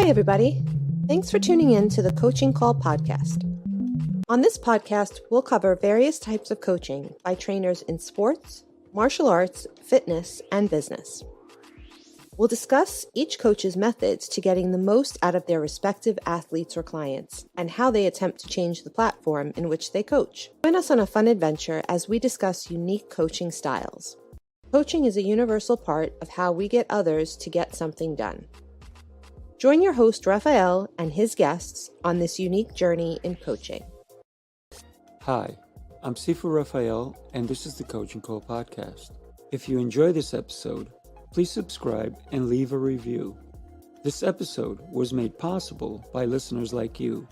Hi, everybody. Thanks for tuning in to the Coaching Call podcast. On this podcast, we'll cover various types of coaching by trainers in sports, martial arts, fitness, and business. We'll discuss each coach's methods to getting the most out of their respective athletes or clients and how they attempt to change the platform in which they coach. Join us on a fun adventure as we discuss unique coaching styles. Coaching is a universal part of how we get others to get something done. Join your host, Raphael, and his guests on this unique journey in coaching. Hi, I'm Sifu Raphael, and this is the Coaching Call podcast. If you enjoy this episode, please subscribe and leave a review. This episode was made possible by listeners like you.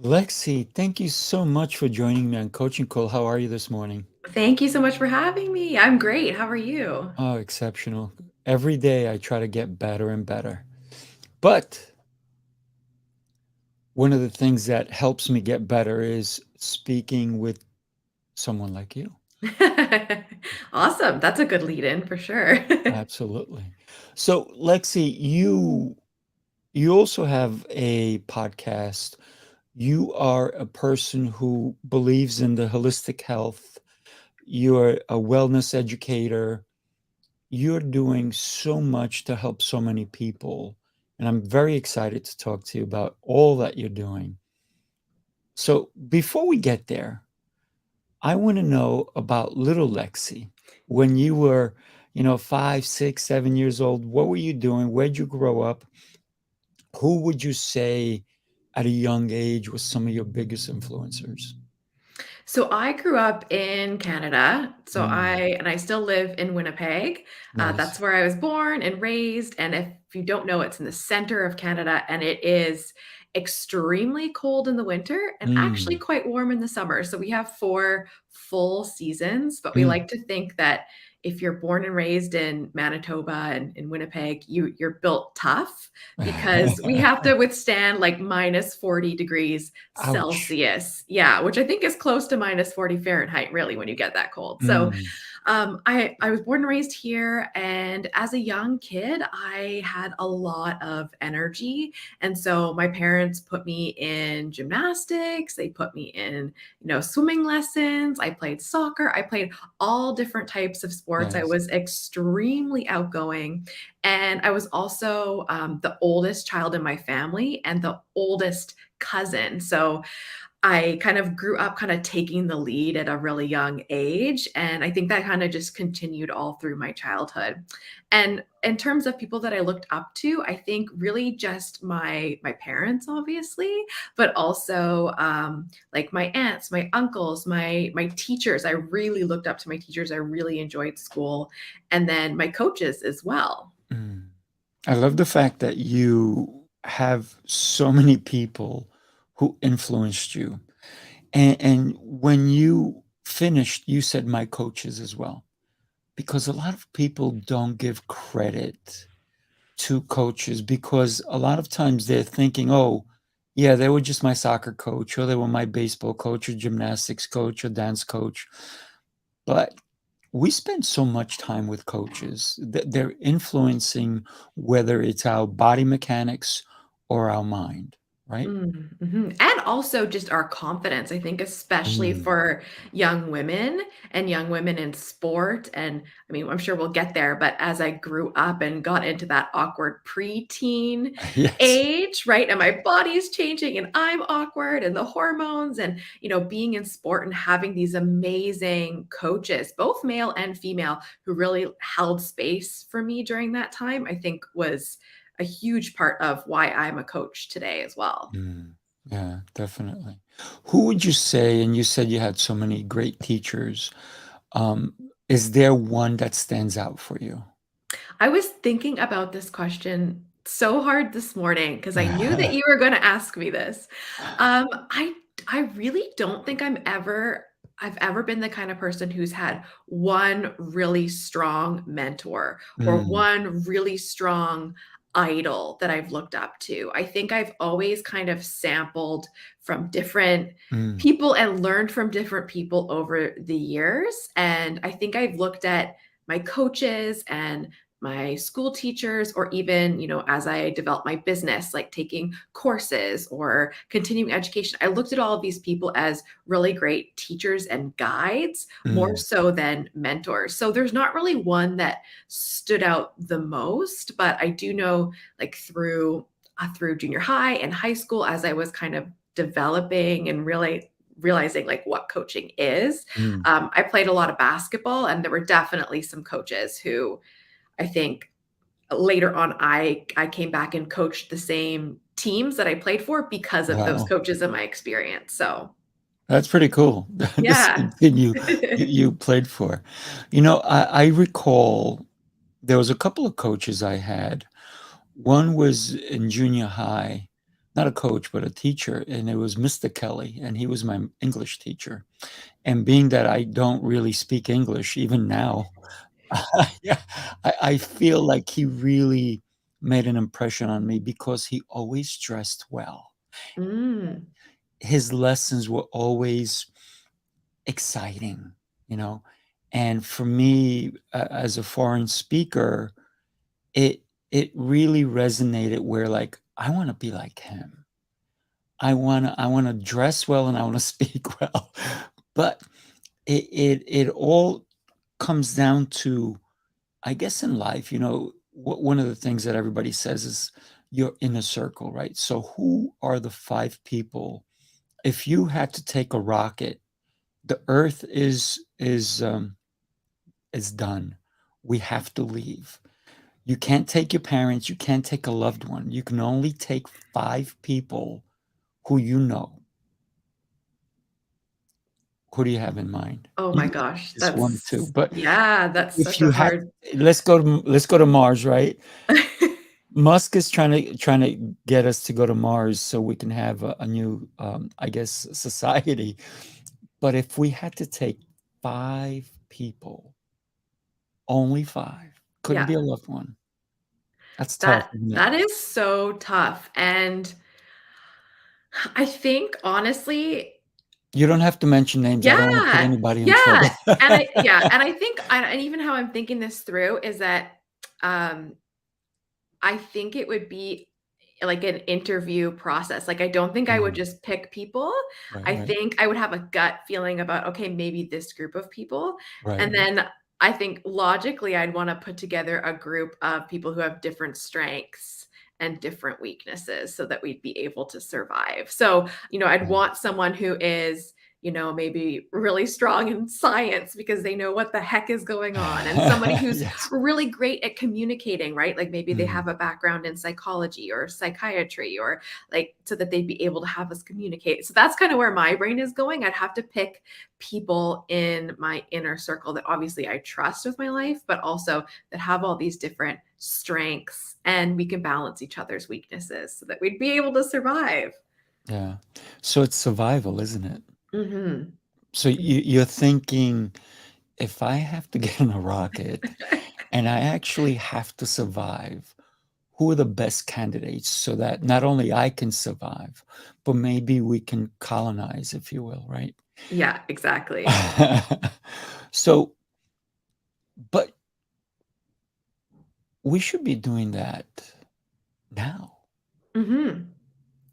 Lexi, thank you so much for joining me on Coaching Call. How are you this morning? Thank you so much for having me. I'm great. How are you? Oh, exceptional. Every day I try to get better and better. But one of the things that helps me get better is speaking with someone like you. Awesome. That's a good lead in for sure. Absolutely. So, Lexi, you also have a podcast. You are a person who believes in the holistic health. You're a wellness educator. You're doing so much to help so many people. And I'm very excited to talk to you about all that you're doing. So before we get there, I want to know about little Lexi. When you were, 5, 6, 7 years old, what were you doing? Where'd you grow up? Who would you say at a young age was some of your biggest influencers? So I grew up in Canada. Mm, I still live in Winnipeg. nice. That's where I was born and raised. And if you don't know, it's in the center of Canada and it is extremely cold in the winter and actually Mm, quite warm in the summer. So we have 4 full seasons, but we mm. like to think that if you're born and raised in Manitoba and in Winnipeg, you're built tough because we have to withstand like minus 40 degrees Ouch. Celsius. Yeah, which I think is close to minus 40 Fahrenheit, really, when you get that cold. So Mm, I was born and raised here. And as a young kid, I had a lot of energy. And so my parents put me in gymnastics, they put me in, swimming lessons. I played soccer, I played all different types of sports. I nice. was extremely outgoing. And I was also the oldest child in my family and the oldest cousin. So I kind of grew up kind of taking the lead at a really young age. And I think that kind of just continued all through my childhood. And in terms of people that I looked up to, I think really just my parents, obviously, but also like my aunts, my uncles, my teachers. I really looked up to my teachers. I really enjoyed school. And then my coaches as well. Mm. I love the fact that you have so many people who influenced you. And when you finished, you said my coaches as well, because a lot of people don't give credit to coaches because a lot of times they're thinking, oh, yeah, they were just my soccer coach, or they were my baseball coach, or gymnastics coach, or dance coach. But we spend so much time with coaches that they're influencing whether it's our body mechanics or our mind, right? Mhm. And also just our confidence, I think, especially Mm. for young women and young women in sport. And I mean, I'm sure we'll get there, but as I grew up and got into that awkward preteen Yes. age, right? And my body's changing and I'm awkward and the hormones and, being in sport and having these amazing coaches, both male and female, who really held space for me during that time, I think was a huge part of why I'm a coach today as well. Mm. Yeah, definitely. Who would you say, and you said you had so many great teachers, um, is there one that stands out for you? I was thinking about this question so hard this morning because I knew that you were going to ask me this. Um, I I really don't think I've ever been the kind of person who's had one really strong mentor or Mm, one really strong idol that I've looked up to. I think I've always kind of sampled from different mm, people and learned from different people over the years. And I think I've looked at my coaches and my school teachers, or even, as I developed my business, like taking courses or continuing education, I looked at all of these people as really great teachers and guides more Mm, so than mentors. So there's not really one that stood out the most, but I do know, like through junior high and high school, as I was kind of developing and really realizing like what coaching is, mm. I played a lot of basketball, and there were definitely some coaches who I think later on I came back and coached the same teams that I played for because of those Wow. coaches in my experience. So That's pretty cool. The yeah. same team you played for. I recall there was a couple of coaches I had. One was in junior high, not a coach, but a teacher, and it was Mr. Kelly, and he was my English teacher. And being that I don't really speak English even now, yeah, I feel like he really made an impression on me because he always dressed well. Mm, His lessons were always exciting, you know. And for me, as a foreign speaker, it it really resonated where like I want to be like him. I want to dress well and I want to speak well. But it all comes down to, I guess, in life, one of the things that everybody says is your inner circle, right? So who are the five people? If you had to take a rocket, the Earth is done. We have to leave. You can't take your parents. You can't take a loved one. You can only take five people who you know. Who do you have in mind? oh You my can gosh, just one or two, that's but yeah, that's if such a you had, hard. let's go to Mars, right? Musk is trying to get us to go to Mars so we can have a new, I guess, society. But if we had to take five people, only five, couldn't be Yeah, a loved one. That's tough, that isn't it? that is so tough. And I think honestly, You don't have to mention names. I don't want to put yeah, anybody in yeah, trouble. and I think and even how I'm thinking this through is that, um, I think it would be like an interview process. Like, I don't think I would Mm, just pick people. right, I right, think I would have a gut feeling about, okay, maybe this group of people. right, And right. then I think logically, I'd want to put together a group of people who have different strengths and different weaknesses so that we'd be able to survive. So, I'd Yeah. want someone who is, maybe really strong in science because they know what the heck is going on, and somebody who's Yes. really great at communicating, right? Like maybe they Mm, have a background in psychology or psychiatry, or like so that they'd be able to have us communicate. So that's kind of where my brain is going. I'd have to pick people in my inner circle that obviously I trust with my life, but also that have all these different strengths and we can balance each other's weaknesses so that we'd be able to survive. yeah. So it's survival, isn't it? Mhm. So you're thinking, if I have to get in a rocket and I actually have to survive, who are the best candidates so that not only I can survive, but maybe we can colonize, if you will, right? Yeah, exactly. So, but we should be doing that now. Mhm.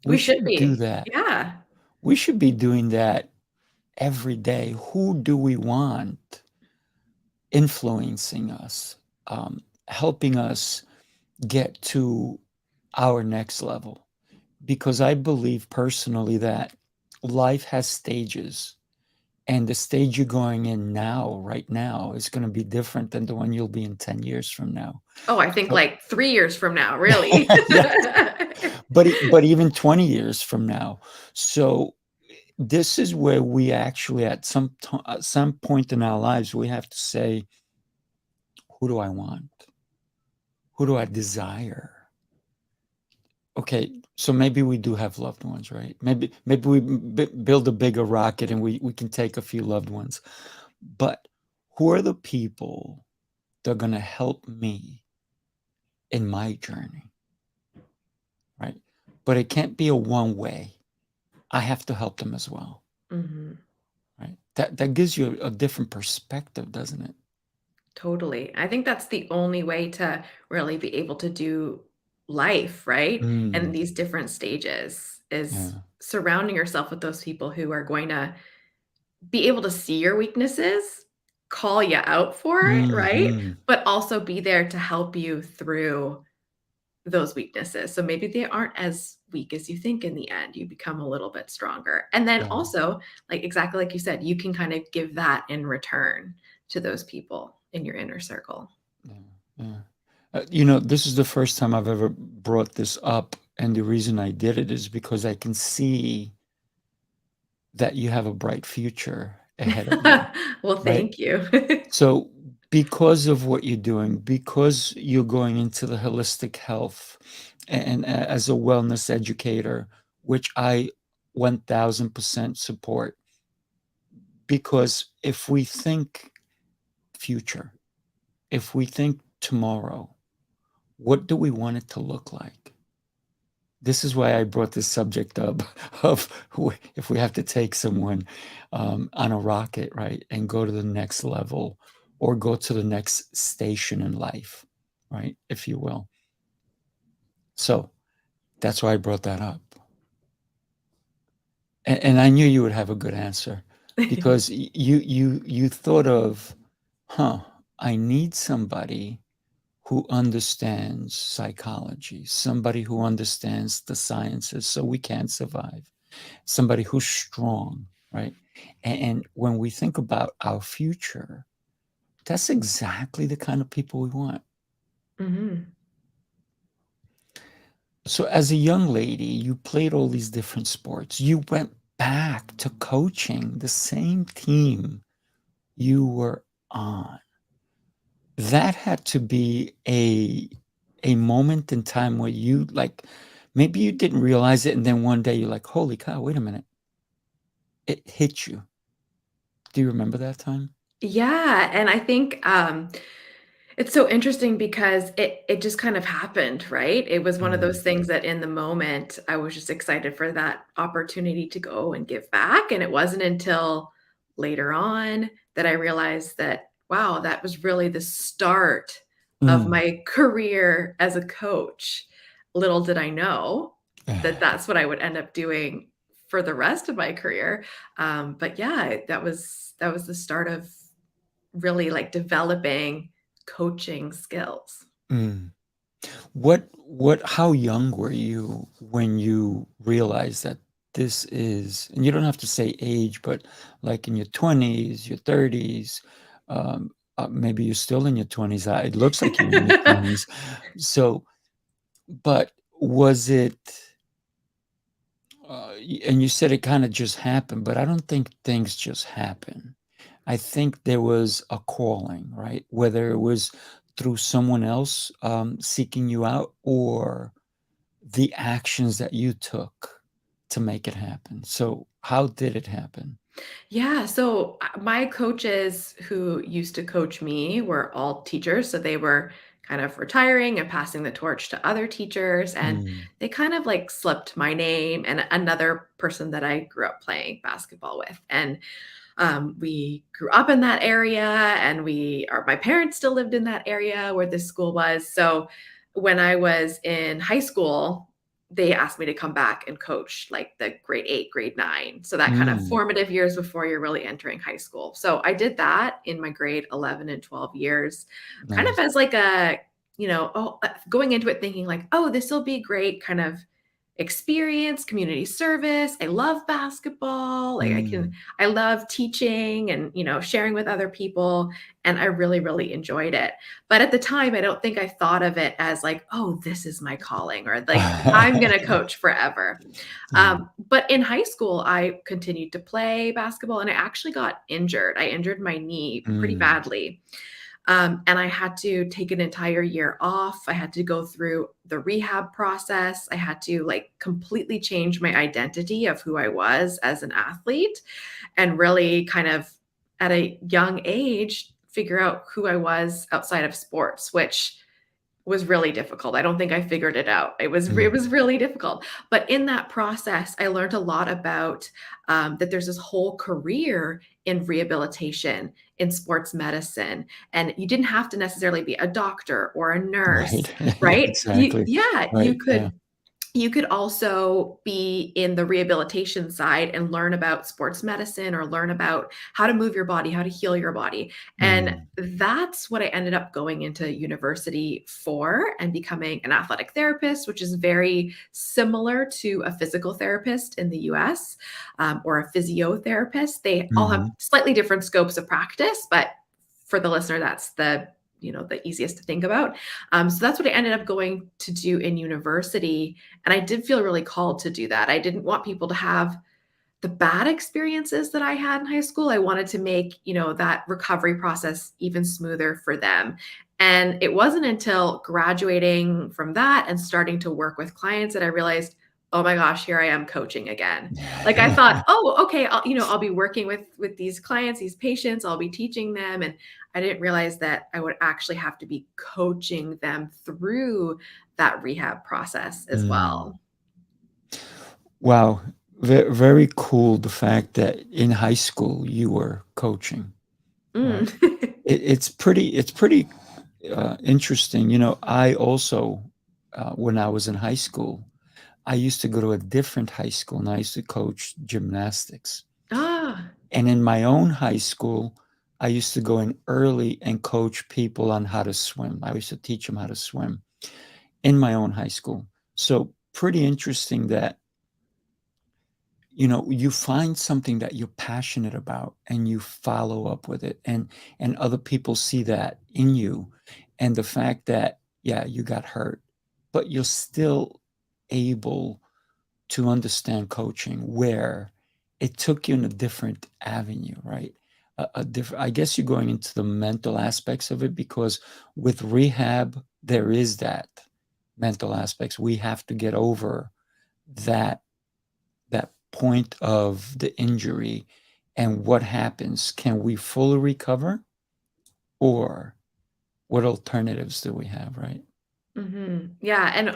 We We should should do be. that. Yeah. We should be doing that every day. Who do we want influencing us, helping us get to our next level? Because I believe personally that life has stages, and the stage you're going in now, right now, is going to be different than the one you'll be in 10 years from now. Oh, I think So, like 3 years from now, really. yes, but even 20 years from now. So this is where we actually, at some point in our lives, we have to say, who do I want? Who do I desire? Okay, so maybe we do have loved ones, right? Maybe we build a bigger rocket and we can take a few loved ones. But who are the people that are going to help me in my journey, right? But it can't be a one way. I have to help them as well, Mhm. right? That gives you a different perspective, doesn't it? Totally. I think that's the only way to really be able to do life, right? And Mm, these different stages is yeah. surrounding yourself with those people who are going to be able to see your weaknesses, call you out for it, right? Hmm. But also be there to help you through those weaknesses. So maybe they aren't as weak as you think in the end. You become a little bit stronger. And then Yeah. also, like exactly like you said, you can kind of give that in return to those people in your inner circle. Yeah. Yeah. This is the first time I've ever brought this up, and the reason I did it is because I can see that you have a bright future ahead of you, Well, right? thank you. So, because of what you're doing, because you're going into the holistic health and as a wellness educator, which I 1000% support, because if we think future, if we think tomorrow, what do we want it to look like? This is why I brought this subject up of if we have to take someone on a rocket, right, and go to the next level or go to the next station in life, right, if you will. So that's why I brought that up. And I knew you would have a good answer because you thought of, I need somebody who understands psychology, somebody who understands the sciences so we can survive, somebody who's strong, right? And when we think about our future, that's exactly the kind of people we want. Mhm. So, as a young lady, you played all these different sports. You went back to coaching the same team you were on. That had to be a moment in time where you like maybe you didn't realize it, and then one day you're like, holy cow, wait a minute. It hit you. Do you remember that time? Yeah, and I think, it's so interesting because it just kind of happened, right? It was one of Mm, those things that in the moment, I was just excited for that opportunity to go and give back, and it wasn't until later on that I realized that, wow, that was really the start of mm. my career as a coach. Little did I know that that's what I would end up doing for the rest of my career. But yeah, that was the start of really, like, developing coaching skills. Mm. How young were you when you realized that this is, and you don't have to say age, but like in your 20s, your 30s, maybe you're still in your 20s. It looks like you're in your 20s. So, but was it, and you said it kind of just happened, but I don't think things just happen. I think there was a calling, right? Whether it was through someone else seeking you out or the actions that you took to make it happen. So, how did it happen? Yeah, so, my coaches who used to coach me were all teachers, so they were kind of retiring and passing the torch to other teachers, and Mm, they kind of, like, slipped my name and another person that I grew up playing basketball with, and we grew up in that area and my parents still lived in that area where this school was. So when I was in high school, they asked me to come back and coach like the grade 8, grade 9. So that kind of mm, formative years before you're really entering high school. So I did that in my grade 11 and 12 years, kind of nice. as like going into it thinking like, oh, this will be great kind of experience, community service. I love basketball. Mm, I love teaching and, sharing with other people. And I really, really enjoyed it. But at the time, I don't think I thought of it as like, oh, this is my calling or like, I'm going to coach forever. mm, But in high school, I continued to play basketball and I actually got injured. I injured my knee pretty mm, badly. And I had to take an entire year off. I had to go through the rehab process. I had to like completely change my identity of who I was as an athlete and really kind of at a young age figure out who I was outside of sports, which was really difficult. I don't think I figured it out. It was Mm. really difficult. But in that process, I learned a lot about that there's this whole career in rehabilitation, in sports medicine, and you didn't have to necessarily be a doctor or a nurse, Right. Yeah, right? exactly. Yeah, Right. Yeah. you could also be in the rehabilitation side and learn about sports medicine or learn about how to move your body, how to heal your body. And Mm. that's what I ended up going into university for and becoming an athletic therapist, which is very similar to a physical therapist in the US, or a physiotherapist. They all have Mhm. slightly different scopes of practice, but for the listener, that's the easiest to think about. So that's what I ended up going to do in university, and I did feel really called to do that. I didn't want people to have the bad experiences that I had in high school. I wanted to make, that recovery process even smoother for them. And it wasn't until graduating from that and starting to work with clients that I realized, oh my gosh, here I am coaching again. Like I thought, oh, okay, I'll be working with these clients, these patients, I'll be teaching them, and I didn't realize that I would actually have to be coaching them through that rehab process as Mm. well. Wow. Very cool, the fact that in high school you were coaching, Mm. right? It's pretty interesting. I also, when I was in high school, I used to go to a different high school and I used to coach gymnastics. Ah. And in my own high school, I used to go in early and coach people on how to swim. I used to teach them how to swim in my own high school. So pretty interesting that you find something that you're passionate about and you follow up with it, and other people see that in you, and the fact that, yeah, you got hurt, but you're still able to understand coaching, where it took you in a different avenue, right? A different, I guess you're going into the mental aspects of it, because with rehab there is that mental aspects. We have to get over that point of the injury, and what happens. Can we fully recover, or what alternatives do we have, right? Yeah, and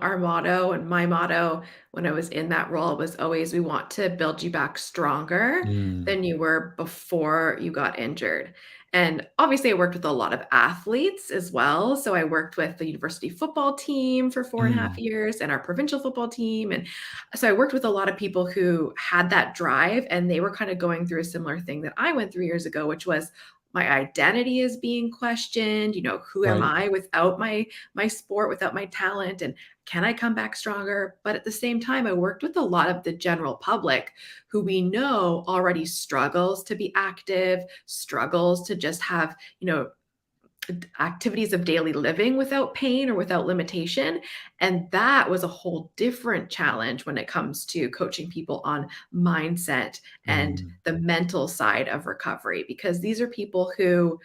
our motto and my motto when I was in that role was always, we want to build you back stronger Mm, than you were before you got injured. And obviously, I worked with a lot of athletes as well. So I worked with the university football team for 4.5 mm, years and our provincial football team. And so I worked with a lot of people who had that drive and they were kind of going through a similar thing that I went through years ago, which was my identity is being questioned. Who am right. I without my sport, without my talent, and can I come back stronger? But at the same time, I worked with a lot of the general public who we know already struggles to be active, struggles to just have, activities of daily living without pain or without limitation. And that was a whole different challenge when it comes to coaching people on mindset and Mm, the mental side of recovery, because these are people who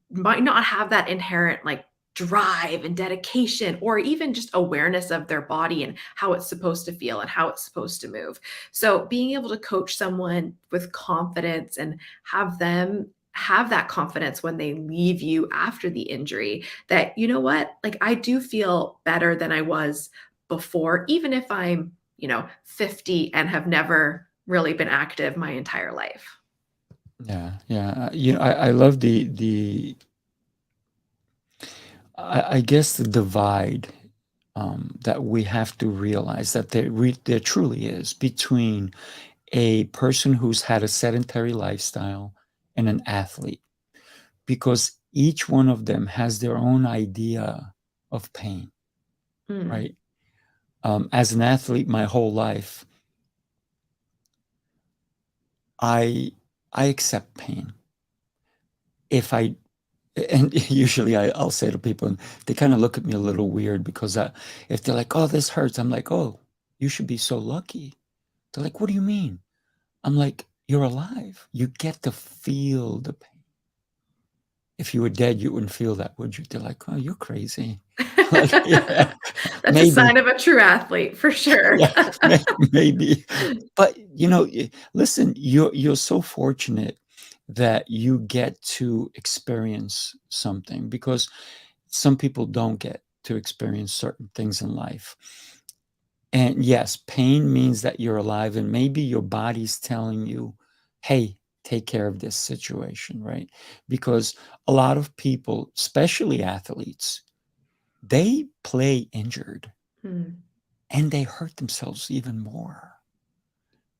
might not have that inherent like drive and dedication or even just awareness of their body and how it's supposed to feel and how it's supposed to move. So being able to coach someone with confidence and have them have that confidence when they leave you after the injury, that you know what, like I do feel better than I was before, even if I'm 50 and have never really been active my entire life. yeah, yeah. I love I guess the divide, that we have to realize that there truly is between a person who's had a sedentary lifestyle and an athlete, because each one of them has their own idea of pain, Mm, right? As an athlete, my whole life, I I accept pain. If I and usually I'll say to people, and they kind of look at me a little weird, because if they're like, "Oh, this hurts," I'm like, "Oh, you should be so lucky." They're like, "What do you mean?" I'm like, "You're alive. You get to feel the pain. If you were dead, you wouldn't feel that, would you?" They're like, "Oh, you're crazy." Like, yeah, That's a maybe. sign of a true athlete for sure. Yeah, maybe. But, listen, you're so fortunate that you get to experience something, because some people don't get to experience certain things in life. And yes, pain means that you're alive, and maybe your body's telling you, hey, take care of this situation, right? Because a lot of people, especially athletes, they play injured Mm. and they hurt themselves even more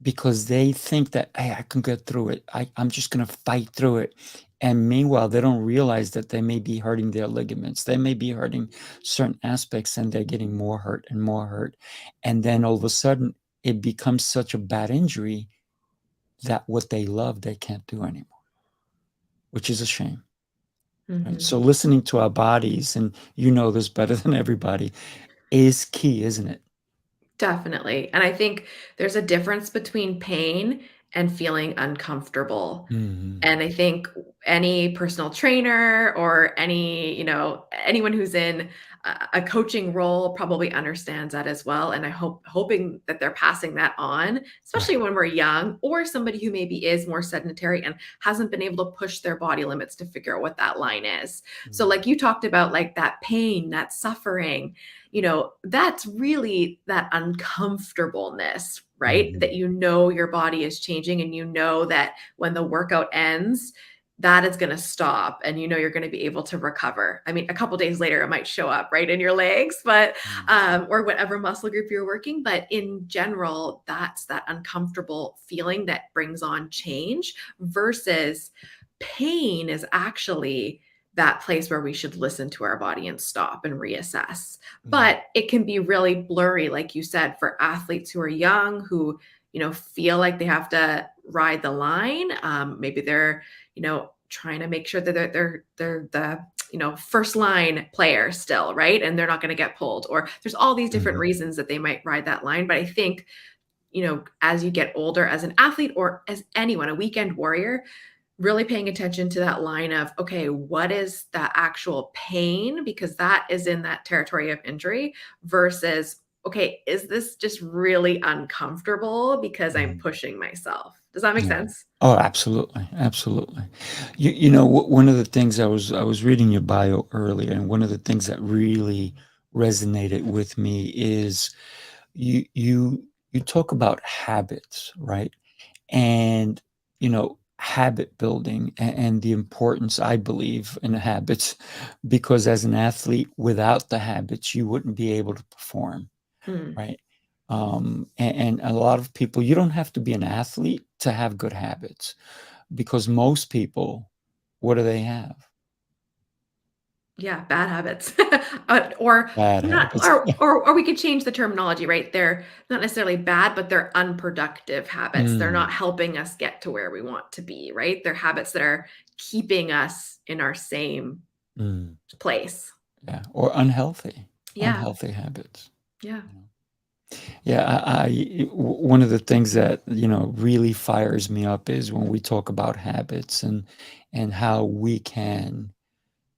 because they think that, hey, I can get through it. I'm just going to fight through it. And meanwhile, they don't realize that they may be hurting their ligaments. They may be hurting certain aspects, and they're getting more hurt and more hurt. And then all of a sudden, it becomes such a bad injury that what they love, they can't do anymore, which is a shame. Right? So Mhm. listening to our bodies, and you know this better than everybody, is key, isn't it? Definitely. And I think there's a difference between pain and feeling uncomfortable. Mhm. And I think any personal trainer or anyone who's in a coaching role probably understands that as well. And I hoping that they're passing that on, especially Right. when we're young or somebody who maybe is more sedentary and hasn't been able to push their body limits to figure out what that line is. So Mm. like you talked about, like that pain, that suffering, that's really that uncomfortableness, right? That Mhm. your body is changing, and that when the workout ends, that is going to stop, and you're going to be able to recover. I mean, a couple days later it might show up right in your legs, but Mm. or whatever muscle group you're working, but in general, that's that uncomfortable feeling that brings on change, versus pain is actually that place where we should listen to our body and stop and reassess. Mm. But it can be really blurry, like you said, for athletes who are young, who feel like they have to ride the line. Maybe they're trying to make sure that they're the first line player still, right? And they're not going to get pulled, or there's all these different Mhm. reasons that they might ride that line. But I think as you get older, as an athlete or as anyone, a weekend warrior, really paying attention to that line of, okay, what is that actual pain? Because that is in that territory of injury, versus, okay, is this just really uncomfortable because I'm Mhm. pushing myself? Does that make Yeah. sense? Oh, absolutely, absolutely. One of the things I was reading your bio earlier, and one of the things that really resonated with me is you talk about habits, right? And habit building, and the importance, I believe, in habits, because as an athlete, without the habits, you wouldn't be able to perform. Mm. Right? And a lot of people, you don't have to be an athlete to have good habits, because most people, what do they have? Yeah, bad habits. Or Bad they're not, habits. or we could change the terminology, right? They're not necessarily bad, but they're unproductive habits. They're Mm, not helping us get to where we want to be, right? They're habits that are keeping us in our same mm, place. yeah, or unhealthy, Yeah. unhealthy habits. Yeah. You know? Yeah, one of the things that really fires me up is when we talk about habits, and how we can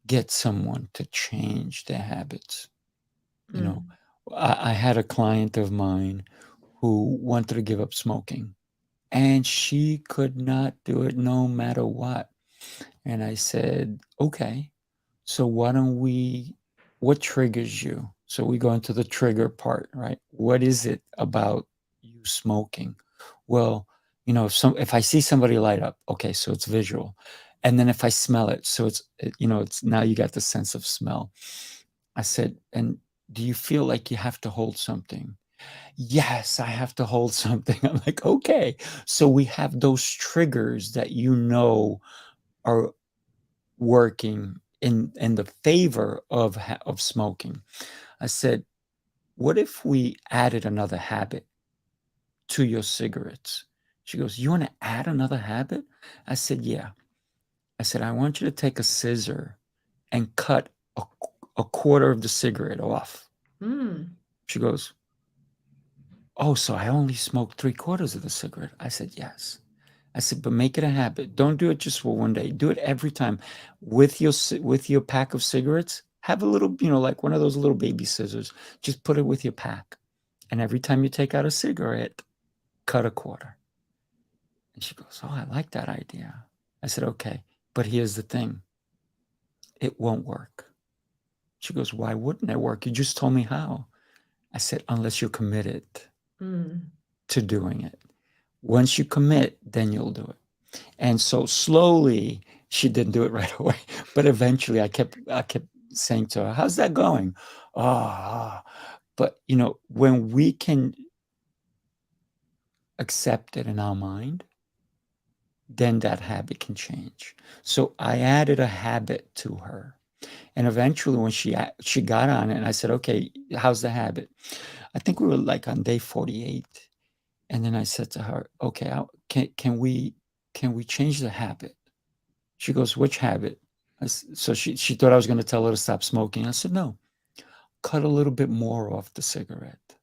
get someone to change their habits. You know, Mm. I had a client of mine who wanted to give up smoking, and she could not do it no matter what. And I said, okay, so what triggers you? So we go into the trigger part, right? What is it about you smoking? Well, if I see somebody light up, okay, so it's visual. And then if I smell it, so it's now you got the sense of smell. I said, and do you feel like you have to hold something? Yes, I have to hold something. I'm like, okay. So we have those triggers that are working in the favor of smoking. I said, what if we added another habit to your cigarettes? She goes, you want to add another habit? I said, yeah. I said, I want you to take a scissor and cut a quarter of the cigarette off. Mm. She goes, oh, so I only smoked three-quarters of the cigarette. I said, yes. I said, but make it a habit. Don't do it just for one day. Do it every time with your pack of cigarettes. Have a little, like one of those little baby scissors. Just put it with your pack. And every time you take out a cigarette, cut a quarter. And she goes, oh, I like that idea. I said, okay, but here's the thing. It won't work. She goes, why wouldn't it work? You just told me how. I said, unless you're committed Mm. to doing it. Once you commit, then you'll do it. And so slowly, she didn't do it right away. But eventually I kept saying to her, how's that going? Ah, but when we can accept it in our mind, then that habit can change. So I added a habit to her. And eventually when she got on it, and I said, okay, how's the habit? I think we were like on day 48. And then I said to her, okay, can we change the habit? She goes, which habit? So she thought I was going to tell her to stop smoking. I said, no, cut a little bit more off the cigarette.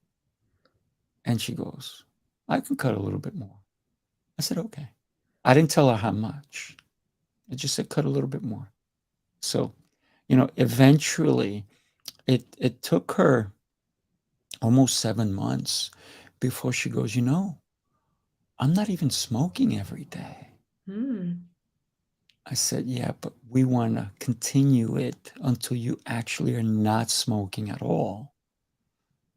And she goes, I can cut a little bit more. I said, okay. I didn't tell her how much. I just said, cut a little bit more. So, eventually it took her almost 7 months before she goes, I'm not even smoking every day. Mm. I said, yeah, but we want to continue it until you actually are not smoking at all.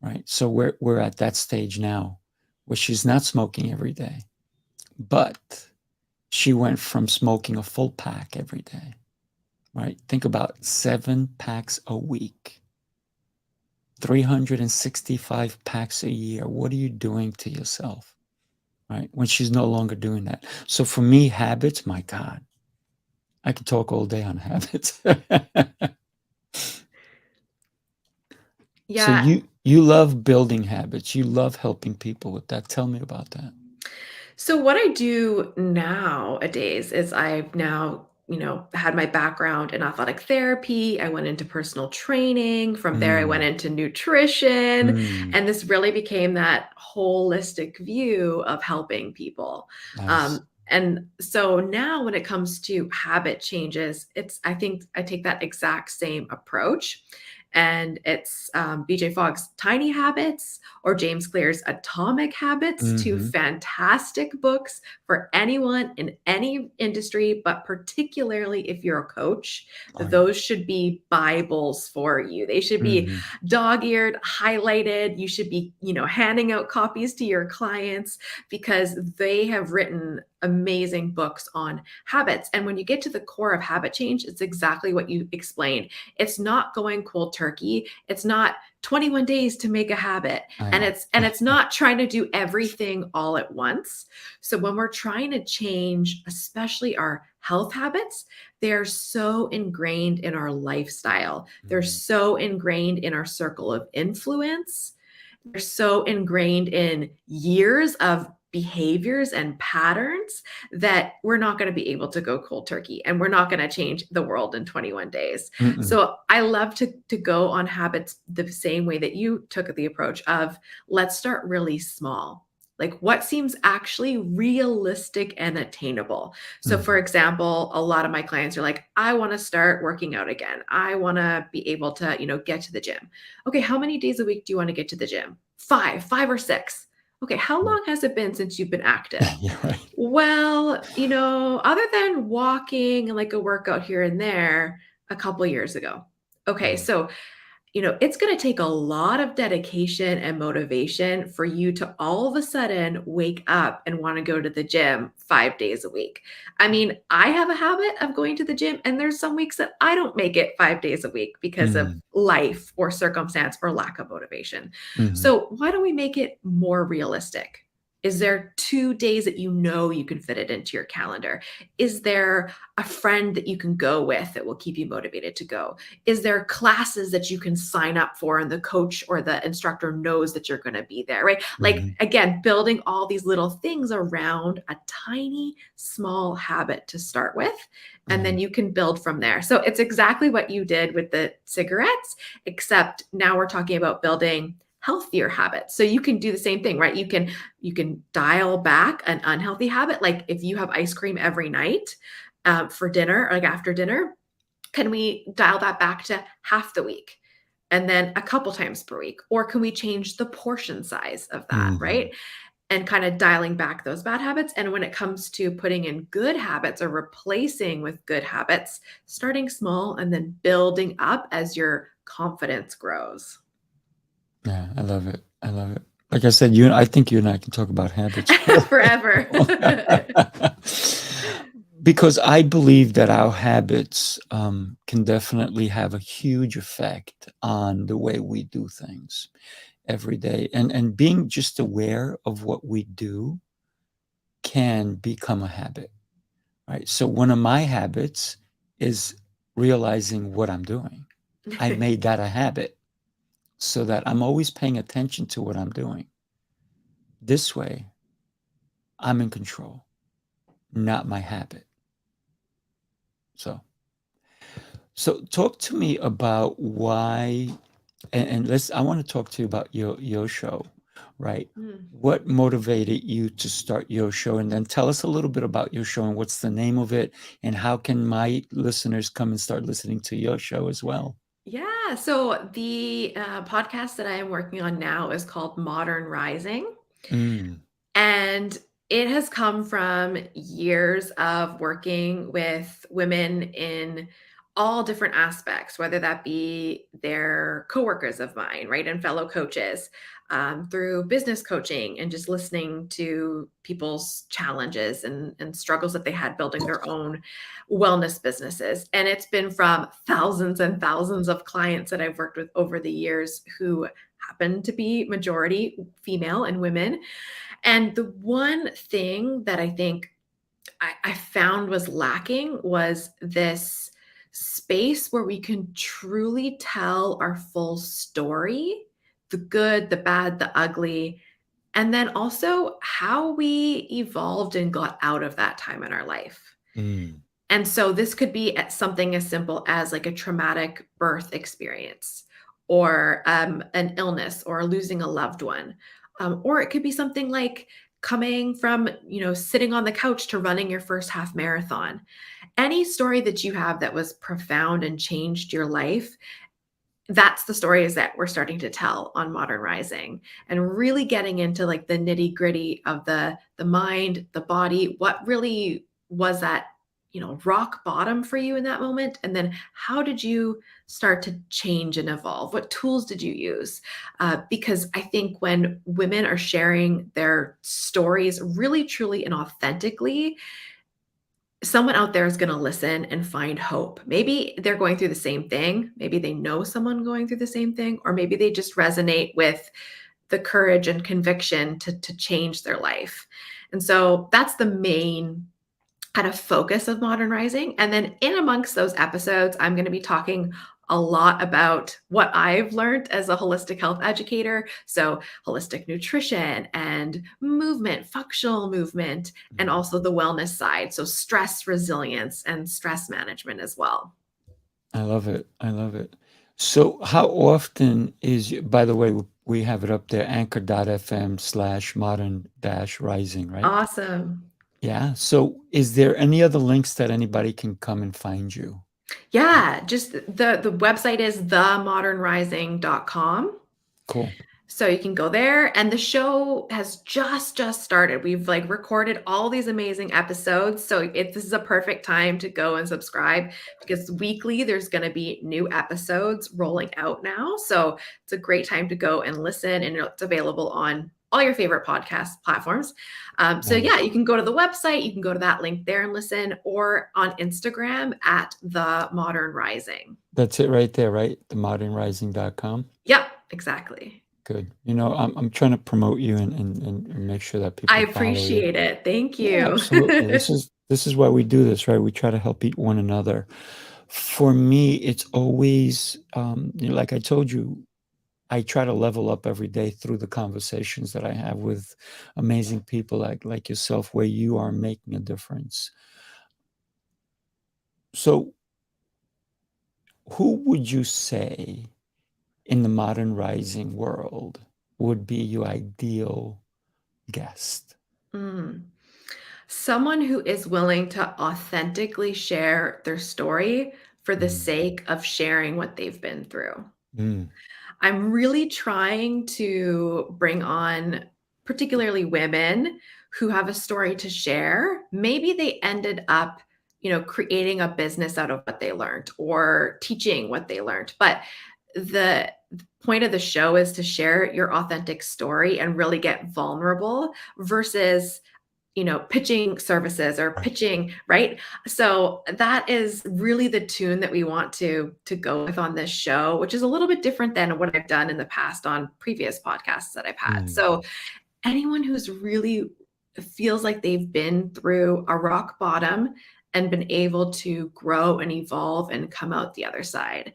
Right. So we're at that stage now where she's not smoking every day, but she went from smoking a full pack every day. Right. Think about 7 packs a week, 365 packs a year. What are you doing to yourself? Right. When she's no longer doing that. So for me, habits, my God, I could talk all day on habits. So Yeah. you love building habits. You love helping people with that. Tell me about that. So what I do nowadays is I've now, had my background in athletic therapy. I went into personal training. From there, I went Mm, into nutrition. mm, And this really became that holistic view of helping people. nice. And so now when it comes to habit changes, I think I take that exact same approach. And it's BJ Fogg's Tiny Habits or James Clear's Atomic Habits, two Mm-hmm. fantastic books for anyone in any industry, but particularly if you're a coach. Right. Those should be Bibles for you. They should be Mm-hmm. dog-eared, highlighted. You should be, handing out copies to your clients because they have written amazing books on habits. And when you get to the core of habit change, it's exactly what you explained. It's not going cold turkey. It's not 21 days to make a habit. I And know. it's not trying to do everything all at once. So when we're trying to change, especially our health habits, they're so ingrained in our lifestyle. They're Mhm. so ingrained in our circle of influence. They're so ingrained in years of behaviors and patterns that we're not going to be able to go cold turkey and we're not going to change the world in 21 days. Mm-mm. So I love to go on habits the same way that you took the approach of let's start really small. Like what seems actually realistic and attainable. So for Mhm. example, a lot of my clients are like, I want to start working out again. I want to be able to, get to the gym. Okay, how many days a week do you want to get to the gym? 5 or 6. Okay, how Mm. long has it been since you've been active? Yeah, right. Well, other than walking and like a workout here and there, a couple years ago. Okay, Mm. so it's going to take a lot of dedication and motivation for you to all of a sudden wake up and want to go to the gym 5 days a week. I mean, I have a habit of going to the gym, and there's some weeks that I don't make it 5 days a week because of Mm. life or circumstance or lack of motivation. Mhm. So, why don't we make it more realistic? Is there 2 days that you can fit it into your calendar? Is there a friend that you can go with that will keep you motivated to go? Is there classes that you can sign up for and the coach or the instructor knows that you're going to be there, right? Like, Mhm. again, building all these little things around a tiny, small habit to start with, and Yeah. then you can build from there. So it's exactly what you did with the cigarettes, except now we're talking about building healthier habits. So you can do the same thing, right? You can dial back an unhealthy habit. Like if you have ice cream every night for dinner, like after dinner, can we dial that back to half the week and then a couple times per week? Or can we change the portion size of that, Mhm. right? And kind of dialing back those bad habits. And when it comes to putting in good habits or replacing with good habits, starting small and then building up as your confidence grows. Yeah, I love it. I love it. Like I said, I think you and I can talk about habits Forever. because I believe that our habits can definitely have a huge effect on the way we do things every day. And being just aware of what we do can become a habit, right? So one of my habits is realizing what I'm doing. I made that a habit so that I'm always paying attention to what I'm doing. This way, I'm in control, not my habit. So talk to me about why, and I want to talk to you about your show, right? Mm. What motivated you to start your show? And then tell us a little bit about your show and what's the name of it, and how can my listeners come and start listening to your show as well? Yeah. So the podcast that I am working on now is called Modern Rising. Mm, And it has come from years of working with women in all different aspects, whether that be their coworkers of mine, right, and fellow coaches, through business coaching and just listening to people's challenges and struggles that they had building their own wellness businesses. And it's been from thousands and thousands of clients that I've worked with over the years who happen to be majority female and women. And the one thing that I think I found was lacking was this space where we can truly tell our full story, the good, the bad, the ugly, and then also how we evolved and got out of that time in our life. mm, And so this could be at something as simple as like a traumatic birth experience or an illness or losing a loved one. Or it could be something like coming from, sitting on the couch to running your first half marathon. Any story that you have that was profound and changed your life, that's the stories that we're starting to tell on Modern Rising, and really getting into like the nitty-gritty of the mind, the body, what really was that, rock bottom for you in that moment, and then how did you start to change and evolve? What tools did you use? Because I think when women are sharing their stories really, truly, and authentically, someone out there is going to listen and find hope. Maybe they're going through the same thing. Maybe they know someone going through the same thing, or maybe they just resonate with the courage and conviction to change their life. And so that's the main kind of focus of Modern Rising. And then in amongst those episodes, I'm going to be talking a lot about what I've learned as a holistic health educator. So, holistic nutrition and movement, functional movement, and mm. also the wellness side. So, stress resilience and stress management as well. I love it. I love it. So how often by the way, we have it up there, anchor.fm/modern dash rising, right? Awesome. Yeah. So is there any other links that anybody can come and find you? Yeah, just the website is themodernrising.com. Cool. So you can go there, and the show has just started. We've like recorded all these amazing episodes. So this is a perfect time to go and subscribe, because weekly there's going to be new episodes rolling out now. So it's a great time to go and listen, and it's available on all your favorite podcast platforms. So Nice. yeah, you can go to the website, you can go to that link there and listen, or on Instagram at The Modern Rising. That's it right there, right? Themodernrising.com. Yep, exactly. Good. I'm trying to promote you and make sure that I people follow you. appreciate it. Thank Yeah, you. absolutely. This is why we do this, right? We try to help one another. For me, it's always, like I told you, I try to level up every day through the conversations that I have with amazing people like yourself, where you are making a difference. So, who would you say in the modern rising world would be your ideal guest? Mm. Someone who is willing to authentically share their story for the Mm, sake of sharing what they've been through. mm, I'm really trying to bring on particularly women who have a story to share. Maybe they ended up, creating a business out of what they learned or teaching what they learned, but the point of the show is to share your authentic story and really get vulnerable versus pitching services or Right. pitching, right? So that is really the tune that we want to go with on this show, which is a little bit different than what I've done in the past on previous podcasts that I've had. Mm. So anyone who's really feels like they've been through a rock bottom and been able to grow and evolve and come out the other side,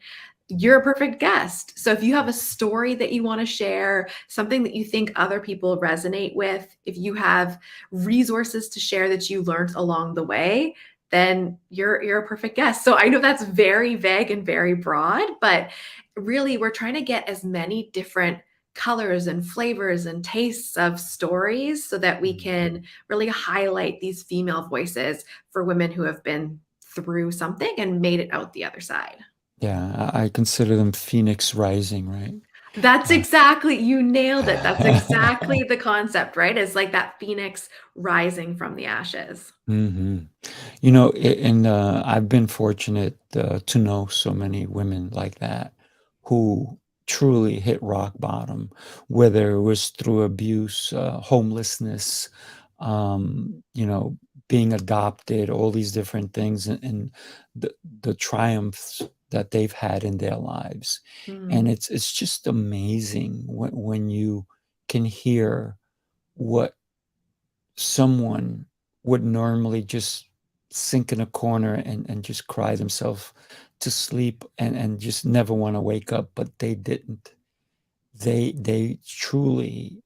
you're a perfect guest. So if you have a story that you want to share, something that you think other people resonate with, if you have resources to share that you learned along the way, then you're a perfect guest. So I know that's very vague and very broad, but really we're trying to get as many different colors and flavors and tastes of stories so that we can really highlight these female voices for women who have been through something and made it out the other side. Yeah, I consider them Phoenix Rising, right? That's Uh, exactly, you nailed it. That's exactly the concept, right? It's like that phoenix rising from the ashes. mhm. I've been fortunate to know so many women like that who truly hit rock bottom, whether it was through abuse, homelessness, being adopted, all these different things, and the triumphs that they've had in their lives. And Mm, it's just amazing when you can hear what someone would normally just sink in a corner and just cry themselves to sleep and just never want to wake up, but they didn't. They truly,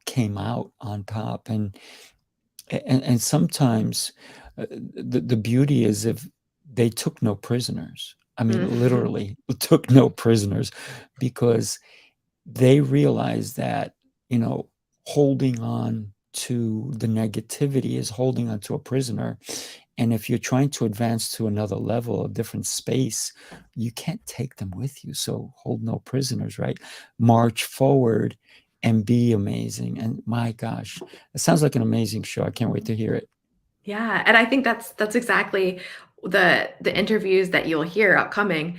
came out on top. And sometimes the beauty is if they took no prisoners. I mean, mhm, literally took no prisoners, because they realize that, holding on to the negativity is holding on to a prisoner. And if you're trying to advance to another level, a different space, you can't take them with you. So hold no prisoners, right? March forward and be amazing. And my gosh, it sounds like an amazing show. I can't wait to hear it. Yeah, and I think that's exactly the interviews that you'll hear upcoming.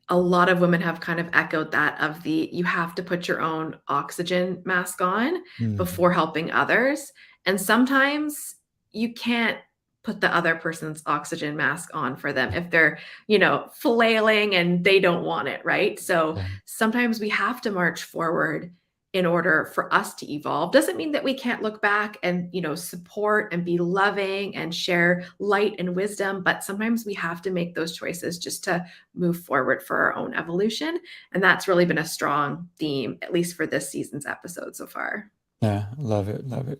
A lot of women have kind of echoed that of the you have to put your own oxygen mask on Mhm. before helping others. And sometimes you can't put the other person's oxygen mask on for them if they're, flailing and they don't want it, right? So Yeah. sometimes we have to march forward in order for us to evolve. Doesn't mean that we can't look back and support and be loving and share light and wisdom, but sometimes we have to make those choices just to move forward for our own evolution. And that's really been a strong theme, at least for this season's episode so far. Yeah, love it, love it.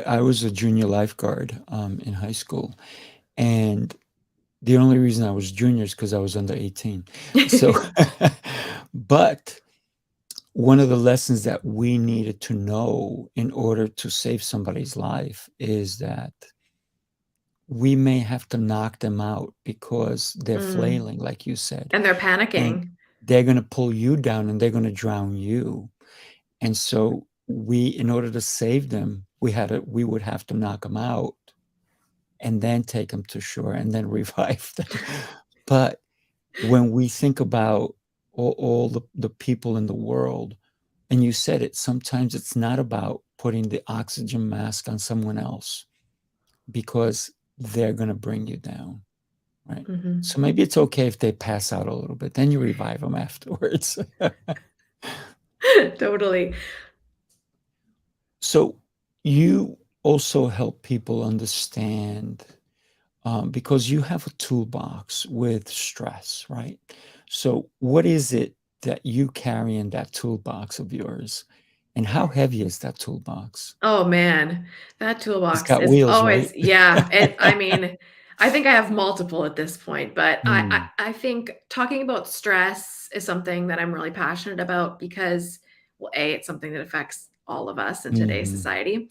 I was a junior lifeguard in high school, and the only reason I was junior is because I was under 18. So, but one of the lessons that we needed to know in order to save somebody's life is that we may have to knock them out because they're Mm. flailing, like you said, And they're and panicking. they're going to pull you down and they're going to drown you. And so in order to save them, we would have to knock them out and then take them to shore and then revive them. But when we think about all the people in the world, and you said it, sometimes it's not about putting the oxygen mask on someone else because they're going to bring you down, right? Mhm. So maybe it's okay if they pass out a little bit, then you revive them afterwards. Totally. So you also help people understand, because you have a toolbox with stress, right? So what is it that you carry in that toolbox of yours? And how heavy is that toolbox? Oh man, that It's toolbox got is wheels, right? always, yeah, I mean, I think I have multiple at this point, but Mm, I think talking about stress is something that I'm really passionate about because, well, A, it's something that affects all of us in today's mhm, society.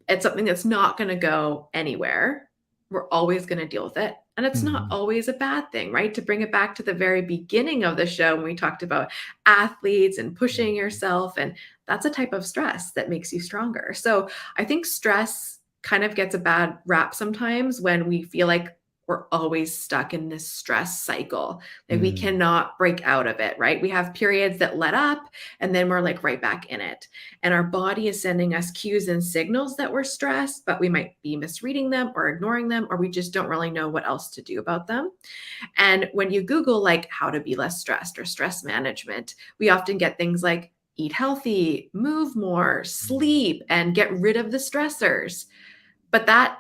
It's something that's not gonna go anywhere. We're always gonna deal with it, and it's not mhm, always a bad thing, right? To bring it back to the very beginning of the show when we talked about athletes and pushing mhm, yourself, and that's a type of stress that makes you stronger. So I think stress kind of gets a bad rap sometimes when we feel like we're always stuck in this stress cycle. Like we Mm, cannot break out of it, right? We have periods that let up and then we're like right back in it. And our body is sending us cues and signals that we're stressed, but we might be misreading them or ignoring them, or we just don't really know what else to do about them. And when you Google like how to be less stressed or stress management, we often get things like eat healthy, move more, mm, sleep, and get rid of the stressors. But that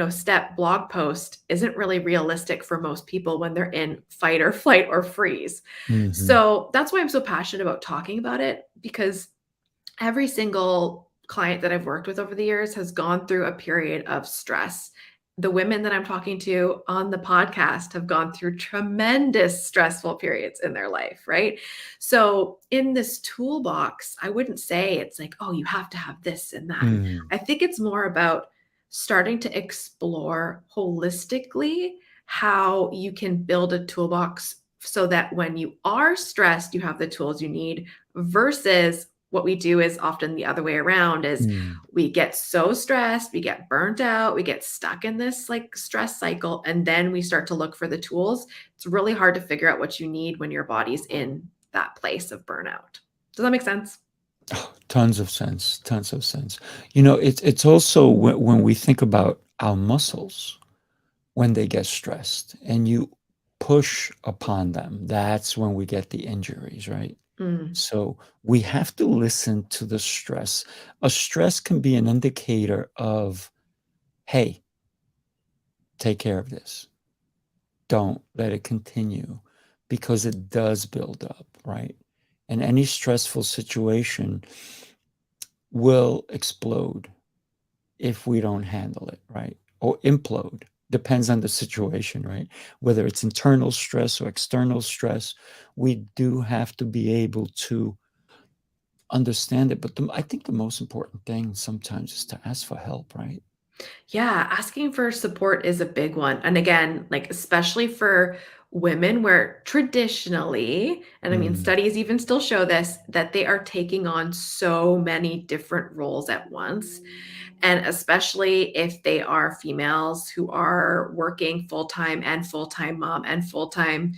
step blog post isn't really realistic for most people when they're in fight or flight or freeze. mhm, So that's why I'm so passionate about talking about it, because every single client that I've worked with over the years has gone through a period of stress. The women that I'm talking to on the podcast have gone through tremendous stressful periods in their life, right? So, in this toolbox, I wouldn't say it's like, oh, you have to have this and that. mm, I think it's more about starting to explore holistically how you can build a toolbox so that when you are stressed, you have the tools you need, versus what we do is often the other way around. Is mm. we get so stressed, we get burnt out, we get stuck in this like stress cycle, and then we start to look for the tools. It's really hard to figure out what you need when your body's in that place of burnout. Does that make sense? Oh, tons of sense, tons of sense. It's also when we think about our muscles when they get stressed and you push upon them, that's when we get the injuries, right? Mm, So we have to listen to the stress. A stress can be an indicator of, hey, take care of this. Don't let it continue because it does build up, right? And any stressful situation will explode if we don't handle it, right? Or implode. Depends on the situation, right? Whether it's internal stress or external stress, we do have to be able to understand it. But I think the most important thing sometimes is to ask for help, right? yeah, asking for support is a big one. And again, like especially for women where traditionally, and I mean Mm, studies even still show this, that they are taking on so many different roles at once. And especially if they are females who are working full-time and full-time mom and full-time,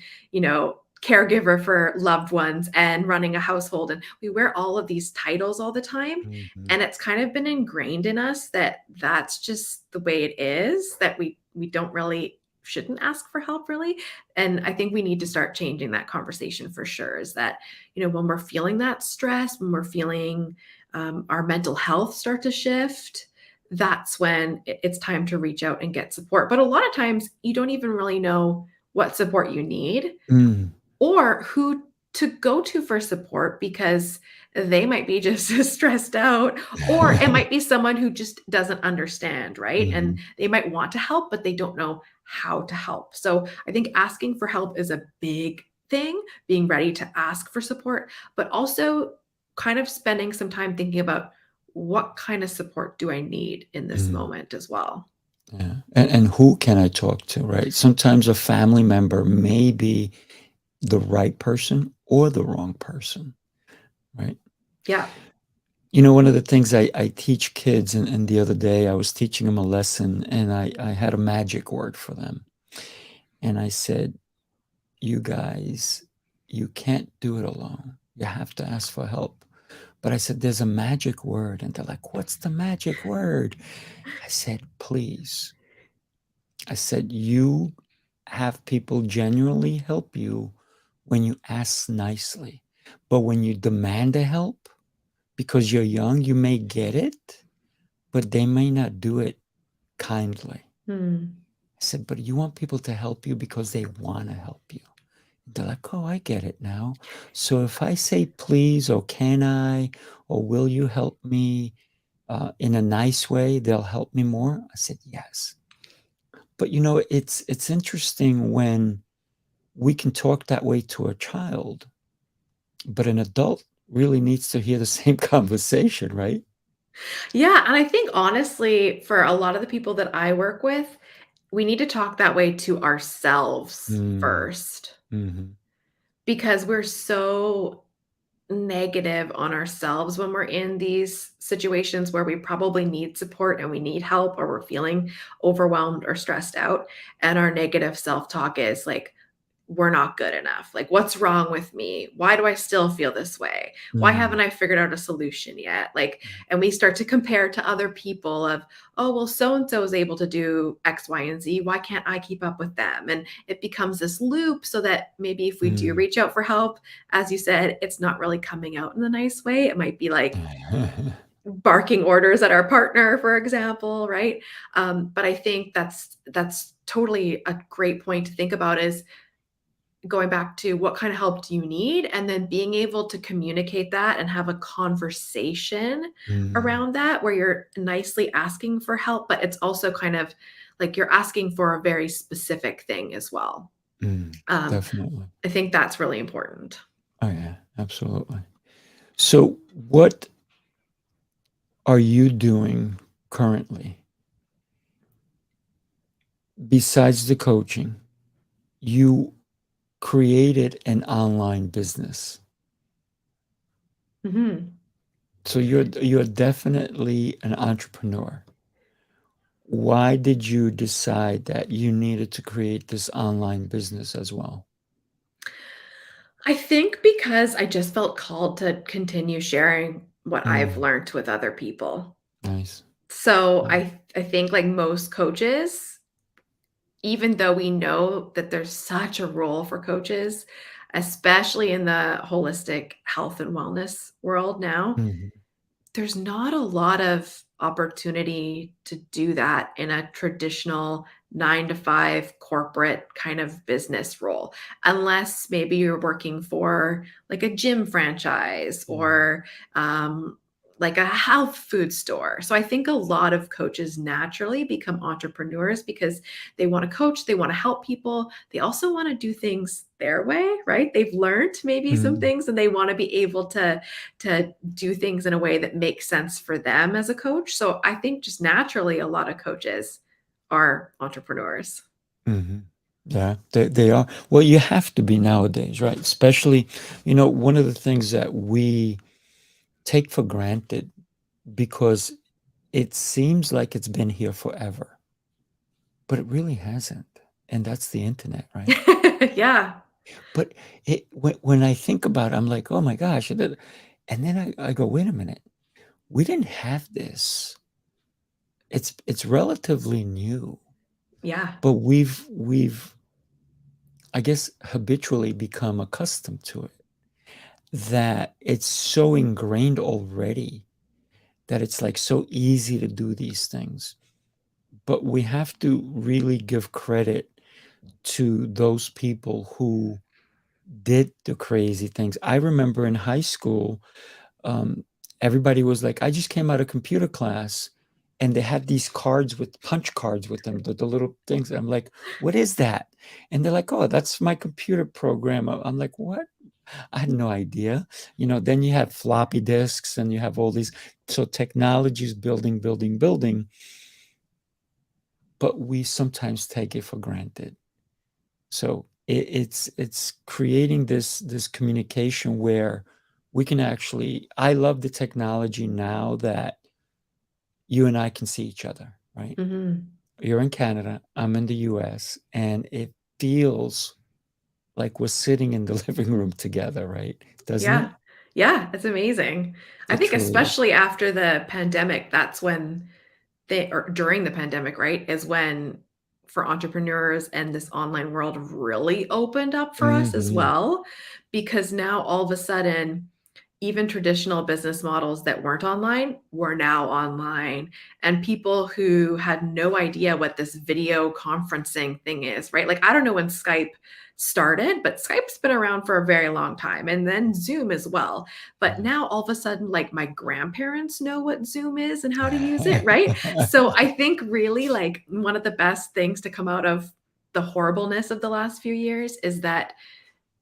caregiver for loved ones and running a household. And we wear all of these titles all the time. mhm, And it's kind of been ingrained in us that that's just the way it is, that we don't really shouldn't ask for help really. And I think we need to start changing that conversation for sure. Is that, when we're feeling that stress, when we're feeling our mental health start to shift, that's when it's time to reach out and get support. But a lot of times you don't even really know what support you need mm, or who to go to for support, because they might be just as stressed out, or it might be someone who just doesn't understand, right? And mhm, they might want to help, but they don't know how to help. So I think asking for help is a big thing, being ready to ask for support, but also kind of spending some time thinking about what kind of support do I need in this mm. moment as well. Yeah. And who can I talk to, right? Sometimes a family member may be the right person or the wrong person, right? Yeah. One of the things I teach kids, and the other day I was teaching them a lesson and I had a magic word for them. And I said, you guys, you can't do it alone. You have to ask for help. But I said, there's a magic word. And they're like, what's the magic word? I said, please. I said, you have people genuinely help you when you ask nicely. But when you demand the help, because you're young, you may get it, but they may not do it kindly. Hmm. I said, but you want people to help you because they want to help you. They're like, oh, I get it now. So if I say please, or can I, or will you help me in a nice way, they'll help me more. I said, yes. But it's interesting when we can talk that way to a child, but an adult really needs to hear the same conversation, right? Yeah, and I think honestly, for a lot of the people that I work with, we need to talk that way to ourselves Mm, first, mhm, because we're so negative on ourselves when we're in these situations where we probably need support and we need help, or we're feeling overwhelmed or stressed out. And our negative self talk is like, we're not good enough. Like, what's wrong with me? Why do I still feel this way? Why haven't Mm, I figured out a solution yet? Like, and we start to compare to other people of, oh, well, so and so is able to do X, Y, and Z. Why can't I keep up with them? And it becomes this loop so that maybe if we do mm. reach out for help, as you said, it's not really coming out in a nice way. It might be like barking orders at our partner, for example, right? But I think that's totally a great point to think about, is going back to what kind of help do you need, and then being able to communicate that and have a conversation Mm, around that where you're nicely asking for help, but it's also kind of like you're asking for a very specific thing as well. mm. um, Definitely. I think that's really important. Oh, yeah, absolutely. So, what are you doing currently besides the coaching? You created an online business. Mhm. So you're definitely an entrepreneur. Why did you decide that you needed to create this online business as well? I think because I just felt called to continue sharing what I've Mm, learned with other people. nice. So Mm, I think like most coaches, even though we know that there's such a role for coaches, especially in the holistic health and wellness world now, mhm, there's not a lot of opportunity to do that in a traditional 9 to 5 corporate kind of business role, unless maybe you're working for like a gym franchise mm, or like a health food store. So I think a lot of coaches naturally become entrepreneurs because they want to coach, they want to help people. They also want to do things their way, right? They've learned maybe some mm, things and they want to be able to do things in a way that makes sense for them as a coach. So I think just naturally, a lot of coaches are entrepreneurs. mhm. Yeah, they are. Well, you have to be nowadays, right? Especially, one of the things that we take for granted because it seems like it's been here forever, but it really hasn't. And that's the internet, right? Yeah. But when I think about it, I'm like, oh my gosh. And then I go, wait a minute. We didn't have this. It's relatively new, Yeah. but we've I guess habitually become accustomed to it. That it's so ingrained already that it's like so easy to do these things. But we have to really give credit to those people who did the crazy things. I remember in high school, um, everybody was like, I just came out of computer class and they had these cards with punch cards with them, the little things. I'm like, what is that? And they're like, oh, that's my computer program. I'm like, what? I had no idea. Then you have floppy disks and you have all these. So technology is building, building, building, but we sometimes take it for granted. So it's creating this communication where we can actually. I love the technology now that you and I can see each other, right? Hmm. You're in Canada, I'm in the US, and it feels like we're sitting in the living room together, right? Doesn't it? Yeah. Yeah. It's amazing. I It think, truly is. especially after the pandemic, that's when or during the pandemic, right, is when for entrepreneurs and this online world really opened up for us as Mhm. well. Because now all of a sudden, even traditional business models that weren't online were now online. And people who had no idea what this video conferencing thing is, right? Like, I don't know when Skype started, but Skype's been around for a very long time, and then Zoom as well. But now all of a sudden, like, my grandparents know what Zoom is and how to use it, right? So I think really like one of the best things to come out of the horribleness of the last few years is that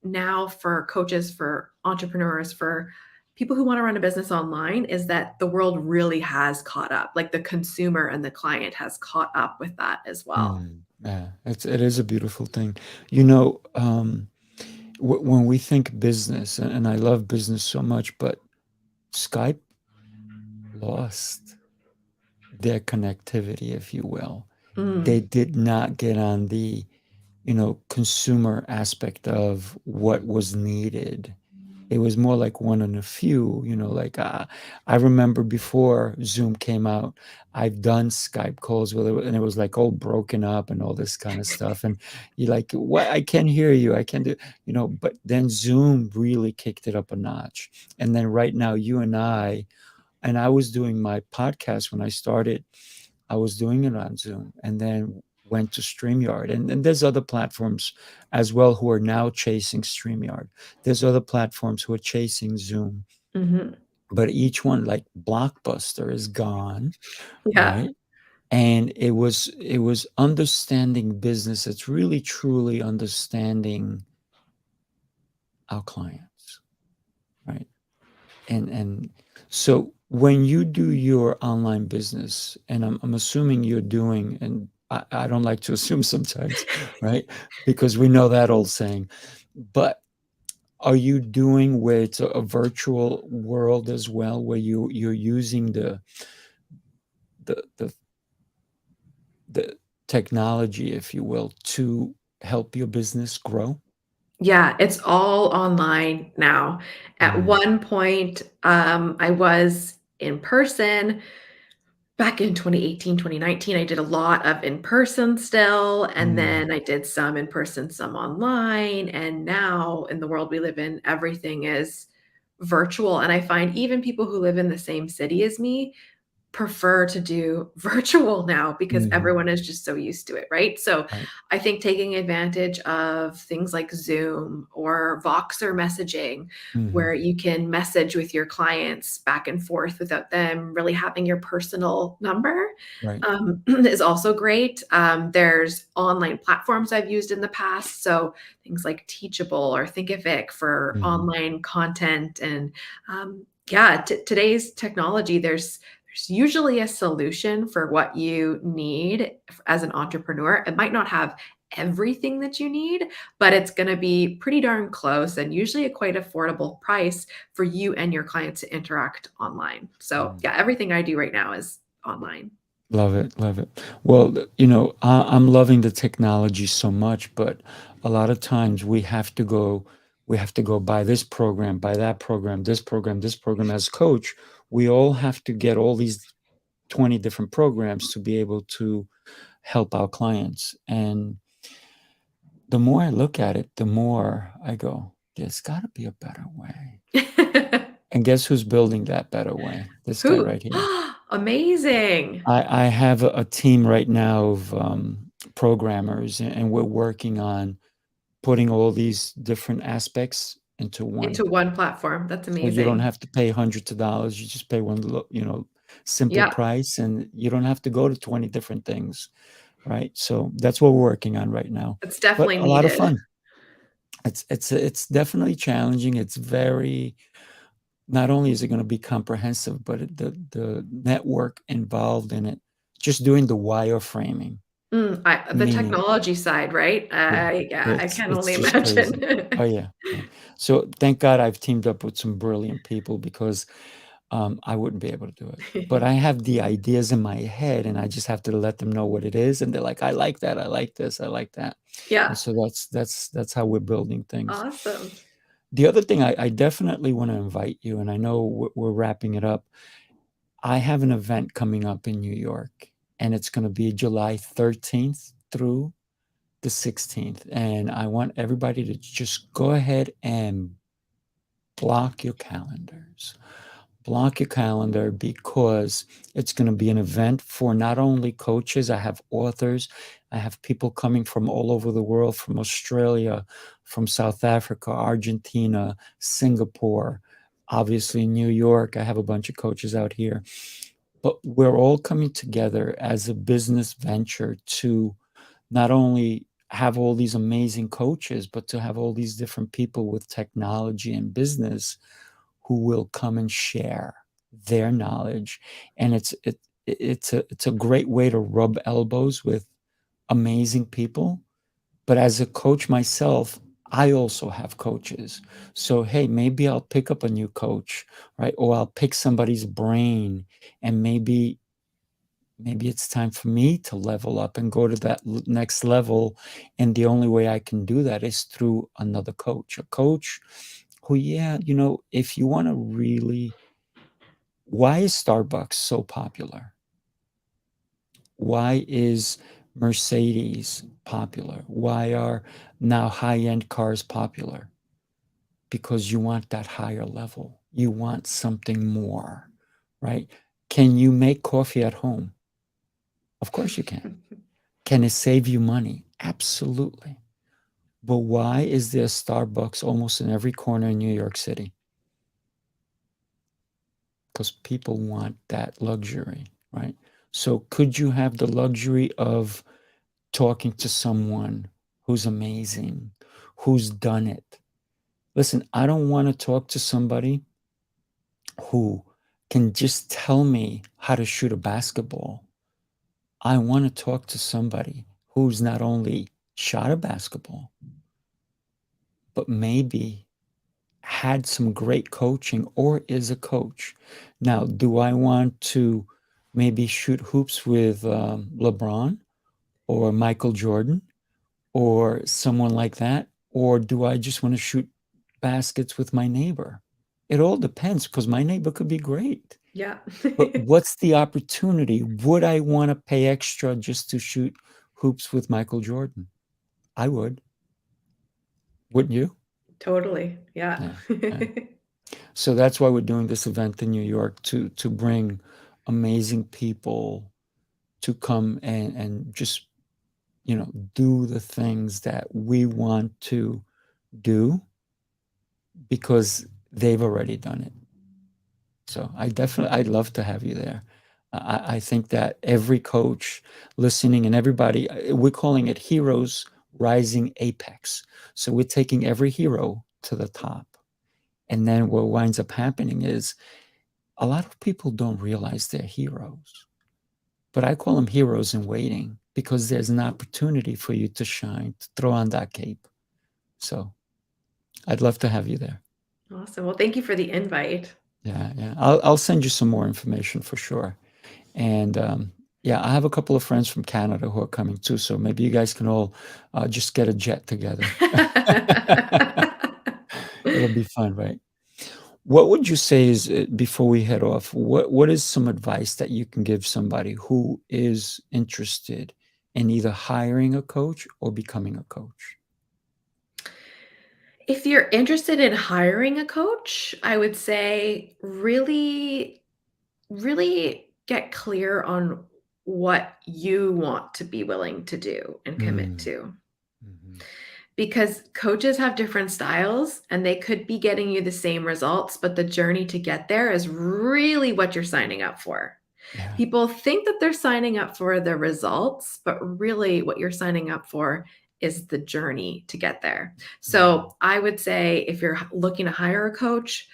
now for coaches, for entrepreneurs, for people who want to run a business online, is that the world really has caught up. Like the consumer and the client has caught up with that as well. Yeah, it is a beautiful thing. You know, when we think business, and I love business so much, but Skype lost their connectivity, if you will. They Mm, did not get on the, consumer aspect of what was needed. It was more like one in a few, like I remember before Zoom came out, I've done Skype calls with it, and it was like all broken up and all this kind of stuff. And you're like, what? I can't hear you. I can't do, but then Zoom really kicked it up a notch. And then right now, you and I was doing my podcast when I started, I was doing it on Zoom and then went to StreamYard. And there's other platforms as well who are now chasing StreamYard. There's other platforms who are chasing Zoom. mhm. But each one, like Blockbuster, is gone, Yeah. right? And it was understanding business. It's really truly understanding our clients, right? And so when you do your online business, and I'm assuming you're doing, and I don't like to assume sometimes, right? Because we know that old saying, but are you doing where it's a virtual world as well, where you're using the the the technology, if you will, to help your business grow? Yeah, it's all online now. At Mm, one point, I was in person. Back in 2018, 2019, I did a lot of in person still, and mm, then I did some in person, some online, and now in the world we live in, everything is virtual, and I find even people who live in the same city as me prefer to do virtual now because mhm, everyone is just so used to it, right? So right. I think taking advantage of things like Zoom or Voxer messaging, Mhm, where you can message with your clients back and forth without them really having your personal number, right. is also great. There's online platforms I've used in the past. So things like Teachable or Thinkific for Mhm, online content. And yeah, today's technology, there's usually a solution for what you need as an entrepreneur. It might not have everything that you need, but it's going to be pretty darn close and usually a quite affordable price for you and your clients to interact online. So, mm. yeah, everything I do right now is online. Love it, love it. Well, I'm loving the technology so much, but a lot of times we have to go buy this program, buy that program, this program, this program. As coach, we all have to get all these 20 different programs to be able to help our clients. And the more I look at it, the more I go, there's got to be a better way. And guess who's building that better way? This guy Who? right here. Amazing. I have a team right now of programmers, and we're working on putting all these different aspects into one. Into one platform. That's So you don't amazing. have to pay hundreds of dollars. You just pay one, simple Yeah, price, and you don't have to go to 20 different things, right? So that's what we're working on right now. it's But definitely a lot of needed. fun. It's definitely challenging. It's very, not only is it going to be comprehensive, but the network involved in it, just doing the wireframing, The meaning, technology side, right? yeah, Yeah, I it's can it's only just crazy. Oh imagine. yeah, yeah. So thank God I've teamed up with some brilliant people, because I wouldn't be able to do it. But I have the ideas in my head, and I just have to let them know what it is, and they're like, I like that, I like this, I like that. And Yeah, so that's how we're building things. awesome. The other thing, I definitely want to invite you, and I know we're wrapping it up. I have an event coming up in New York, and it's going to be July 13th through the 16th. And I want everybody to just go ahead and block your calendars. Block your calendar, because it's going to be an event for not only coaches. I have authors, I have people coming from all over the world, from Australia, from South Africa, Argentina, Singapore, obviously New York. I have a bunch of coaches out here. But we're all coming together as a business venture to not only have all these amazing coaches, but to have all these different people with technology and business who will come and share their knowledge. And it's a great way to rub elbows with amazing people. But as a coach myself, I also have coaches. So, hey, maybe I'll pick up a new coach, right? Or I'll pick somebody's brain, and maybe it's time for me to level up and go to that next level. And the only way I can do that is through another coach, a coach who, yeah, if you want to really, why is Starbucks so popular? Why is Mercedes popular? Why are now high-end cars popular? Because you want that higher level. You want something more, right? Can you make coffee at home? Of course you can. Can it save you money? Absolutely. But why is there Starbucks almost in every corner in New York City? Because people want that luxury, right? So could you have the luxury of talking to someone who's amazing, who's done it? Listen, I don't want to talk to somebody who can just tell me how to shoot a basketball. I want to talk to somebody who's not only shot a basketball, but maybe had some great coaching or is a coach. Now, do I want to maybe shoot hoops with LeBron or Michael Jordan or someone like that? Or do I just want to shoot baskets with my neighbor? It all depends, because my neighbor could be great. Yeah. But what's the opportunity? Would I want to pay extra just to shoot hoops with Michael Jordan? I would. Wouldn't you? Totally. Yeah. Yeah. Yeah. So that's why we're doing this event in New York, to bring amazing people to come and just, do the things that we want to do because they've already done it. So I'd love to have you there. I think that every coach listening and everybody, we're calling it Heroes Rising Apex. So we're taking every hero to the top. And then what winds up happening is a lot of people don't realize they're heroes. But I call them heroes in waiting, because there's an opportunity for you to shine, to throw on that cape. So I'd love to have you there. Awesome. Well, thank you for the invite. Yeah, yeah. I'll send you some more information for sure. And yeah, I have a couple of friends from Canada who are coming too. So maybe you guys can all just get a jet together. It'll be fun, right? What would you say is, before we head off, what is some advice that you can give somebody who is interested in either hiring a coach or becoming a coach? If you're interested in hiring a coach, I would say really get clear on what you want to be willing to do and commit Mm, to. mhm. Because coaches have different styles and they could be getting you the same results, but the journey to get there is really what you're signing up for. Yeah. People think that they're signing up for the results, but really what you're signing up for is the journey to get there. Mhm. So I would say if you're looking to hire a coach,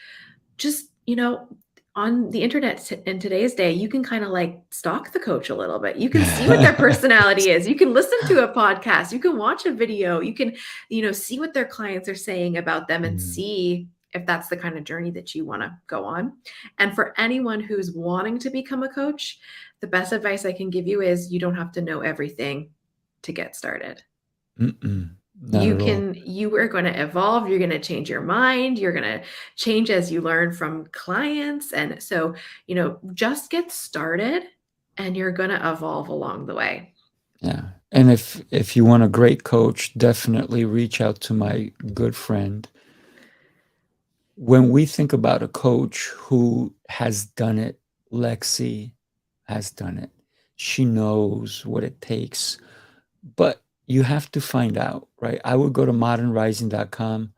just, on the internet in today's day, you can kind of like stalk the coach a little bit. You can see what their personality is. You can listen to a podcast. You can watch a video. You can, see what their clients are saying about them and Mm, see if that's the kind of journey that you want to go on. And for anyone who's wanting to become a coach, the best advice I can give you is you don't have to know everything to get started. mm-mm, not at all. You are going to evolve, you're going to change your mind, you're going to change as you learn from clients, and so just get started and you're going to evolve along the way. Yeah. And if you want a great coach, definitely reach out to my good friend. When we think about a coach who has done it, Lexi has done it. She knows what it takes, but you have to find out, right? I would go to modernrising.com,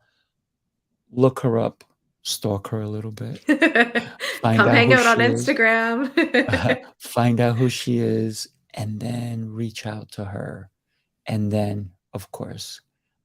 look her up, stalk her a little bit, find Come out hang who out on she is, Instagram. find out who she is, and then reach out to her. And then, of course,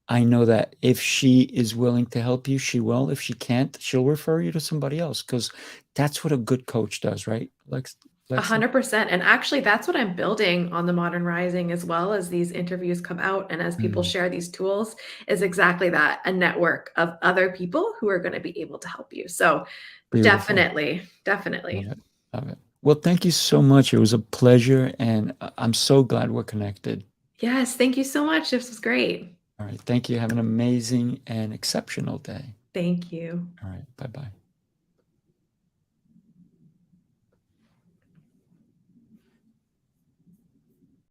I know that if she is willing to help you, she will. If she can't, she'll refer you to somebody else, because that's what a good coach does, right? Lex? Lexi? 100%. And actually, that's what I'm building on the Modern Rising as well as these interviews come out and as people Mm, share these tools is exactly that, a network of other people who are going to be able to help you. So beautiful. definitely, Love definitely. it. Love it. Well, thank you so much. It was a pleasure, and I'm so glad we're connected. Yes, thank you so much. This was great. All right. Thank you. Have an amazing and exceptional day. Thank you. All right. Bye bye.